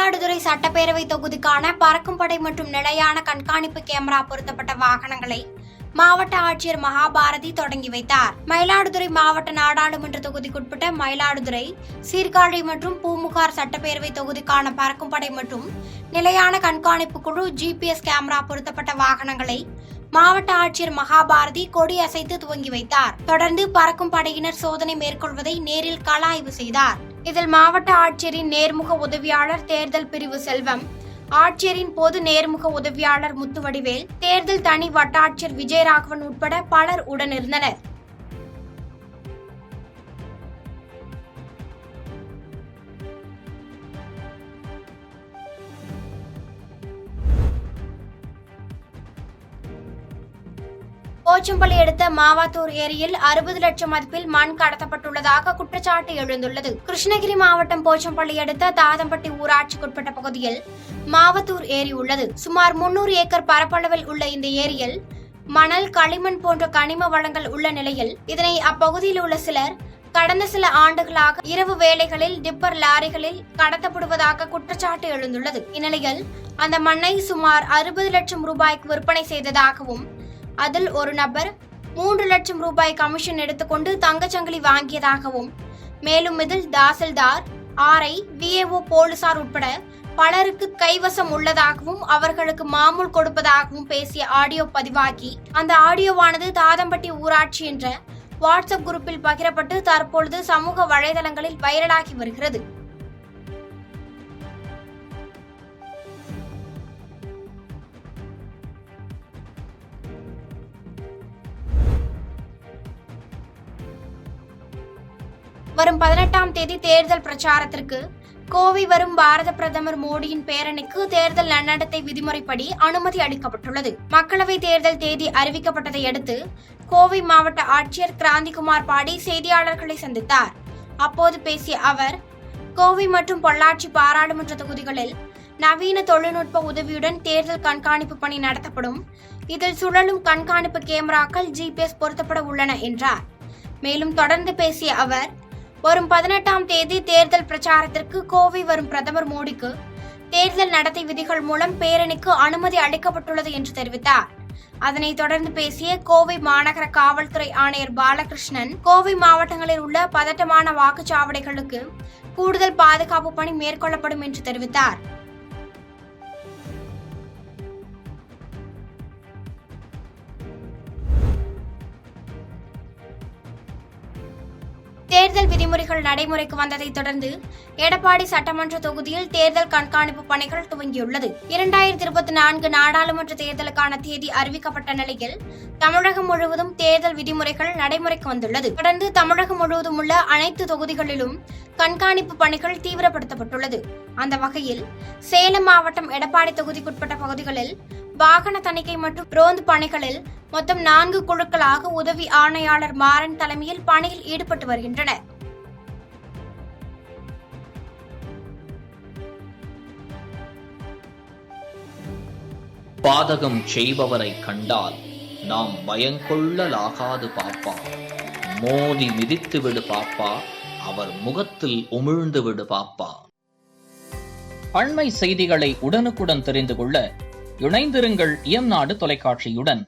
மயிலாடுதுறை சட்டப்பேரவை தொகுதிக்கான பறக்கும் படை மற்றும் நிலையான கண்காணிப்பு கேமரா பொருத்தப்பட்ட வாகனங்களை மாவட்ட ஆட்சியர் மகாபாரதி தொடங்கி வைத்தார். மயிலாடுதுறை மாவட்ட நாடாளுமன்ற தொகுதிக்குட்பட்ட மயிலாடுதுறை, சீர்காழி மற்றும் பூமுகார் சட்டப்பேரவை தொகுதிக்கான பறக்கும் படை மற்றும் நிலையான கண்காணிப்பு குழு ஜிபிஎஸ் கேமரா பொருத்தப்பட்ட வாகனங்களை மாவட்ட ஆட்சியர் மகாபாரதி கொடி அசைத்து துவங்கி வைத்தார். தொடர்ந்து பறக்கும் படையினர் சோதனை மேற்கொள்வதை நேரில் கள ஆய்வு செய்தார். இதில் மாவட்ட ஆட்சியரின் நேர்முக உதவியாளர் தேர்தல் பிரிவு செல்வம், ஆட்சியரின் பொது நேர்முக உதவியாளர் முத்துவடிவேல், தேர்தல் தனி வட்டாட்சியர் விஜயராகவன் உட்பட பலர் உடனிருந்தனர். போச்சம்பள்ளி அடுத்த மாவாத்தூர் ஏரியில் 60 லட்சம் மதிப்பில் மண் கடத்தப்பட்டுள்ளதாக குற்றச்சாட்டு எழுந்துள்ளது. கிருஷ்ணகிரி மாவட்டம் போச்சம்பள்ளி அடுத்த தாதம்பட்டி ஊராட்சிக்குட்பட்ட பகுதியில் மாவத்தூர் ஏரி உள்ளது. சுமார் 300 ஏக்கர் பரப்பளவில் உள்ள இந்த ஏரியில் மணல், களிமண் போன்ற கனிம வளங்கள் உள்ள நிலையில் இதனை அப்பகுதியில் உள்ள சிலர் கடந்த சில ஆண்டுகளாக இரவு வேளைகளில் டிப்பர் லாரிகளில் கடத்தப்படுவதாக குற்றச்சாட்டு எழுந்துள்ளது. இந்நிலையில் அந்த மண்ணை சுமார் 60 லட்சம் ரூபாய்க்கு விற்பனை செய்ததாகவும், அதில் ஒரு நபர் 3 லட்சம் ரூபாய் கமிஷன் எடுத்துக்கொண்டு தங்கச்சங்கிலி வாங்கியதாகவும், மேலும் இதில் தாசில்தார், ஆர்ஐ, விஏஓ, போலீசார் உட்பட பலருக்கு கைவசம் உள்ளதாகவும் அவர்களுக்கு மாமூல் கொடுப்பதாகவும் பேசிய ஆடியோ பதிவாகி அந்த ஆடியோவானது தாதம்பட்டி ஊராட்சி என்ற வாட்ஸ்அப் குரூப்பில் பகிரப்பட்டு தற்பொழுது சமூக வலைதளங்களில் வைரலாகி வருகிறது. வரும் 18ஆம் தேதி தேர்தல் பிரச்சாரத்திற்கு கோவை வரும் பாரத பிரதமர் மோடியின் பேரணிக்கு தேர்தல் நன்னடத்தை விதிமுறைப்படி அனுமதி அளிக்கப்பட்டுள்ளது. மக்களவை தேர்தல் தேதி அறிவிக்கப்பட்டதை அடுத்து கோவை மாவட்ட ஆட்சியர் கிராந்திகுமார் பாடி செய்தியாளர்களை சந்தித்தார். அப்போது பேசிய அவர், கோவை மற்றும் பொள்ளாச்சி பாராளுமன்ற தொகுதிகளில் நவீன தொழில்நுட்ப உதவியுடன் தேர்தல் கண்காணிப்பு பணி நடத்தப்படும். இதில் சுழலும் கண்காணிப்பு கேமராக்கள் ஜிபிஎஸ் பொருத்தப்பட உள்ளன என்றார். மேலும் தொடர்ந்து பேசிய அவர், வரும் 18ஆம் தேதி தேர்தல் பிரச்சாரத்திற்கு கோவை வரும் பிரதமர் மோடிக்கு தேர்தல் நடத்தை விதிகள் மூலம் பேரணிக்கு அனுமதி அளிக்கப்பட்டுள்ளது என்று தெரிவித்தார். அதனைத் தொடர்ந்து பேசிய கோவை மாநகர காவல்துறை ஆணையர் பாலகிருஷ்ணன், கோவை மாவட்டங்களில் உள்ள பதட்டமான வாக்குச்சாவடிகளுக்கு கூடுதல் பாதுகாப்பு பணி மேற்கொள்ளப்படும் என்று தெரிவித்தார். தேர்தல் விதிமுறைகள் நடைமுறைக்கு வந்ததை தொடர்ந்து எடப்பாடி சட்டமன்ற தொகுதியில் தேர்தல் கண்காணிப்பு பணிகள் துவங்கியுள்ளது. 2024 நாடாளுமன்ற தேர்தலுக்கான தேதி அறிவிக்கப்பட்ட நிலையில் தமிழகம் முழுவதும் தேர்தல் விதிமுறைகள் நடைமுறைக்கு வந்துள்ளது. தொடர்ந்து தமிழகம் முழுவதும் உள்ள அனைத்து தொகுதிகளிலும் கண்காணிப்பு பணிகள் தீவிரப்படுத்தப்பட்டுள்ளது. அந்த வகையில் சேலம் மாவட்டம் எடப்பாடி தொகுதிக்குட்பட்ட பகுதிகளில் வாகன தணிக்கை மற்றும் ரோந்து பணிகளில் மொத்தம் 4 குழுக்களாக உதவி ஆணையாளர் மாறன் தலைமையில் பணியில் ஈடுபட்டு வருகின்றனர். பாதகம் செய்பவரை கண்டால் நாம் பயங்கொள்ளலாகாது பாப்பா, மோதி மிதித்து விடு பாப்பா, அவர் முகத்தில் உமிழ்ந்து விடு பாப்பா. அண்மை செய்திகளை உடனுக்குடன் தெரிந்து கொள்ள இணைந்திருங்கள் இயம்நாடு தொலைக்காட்சியுடன்.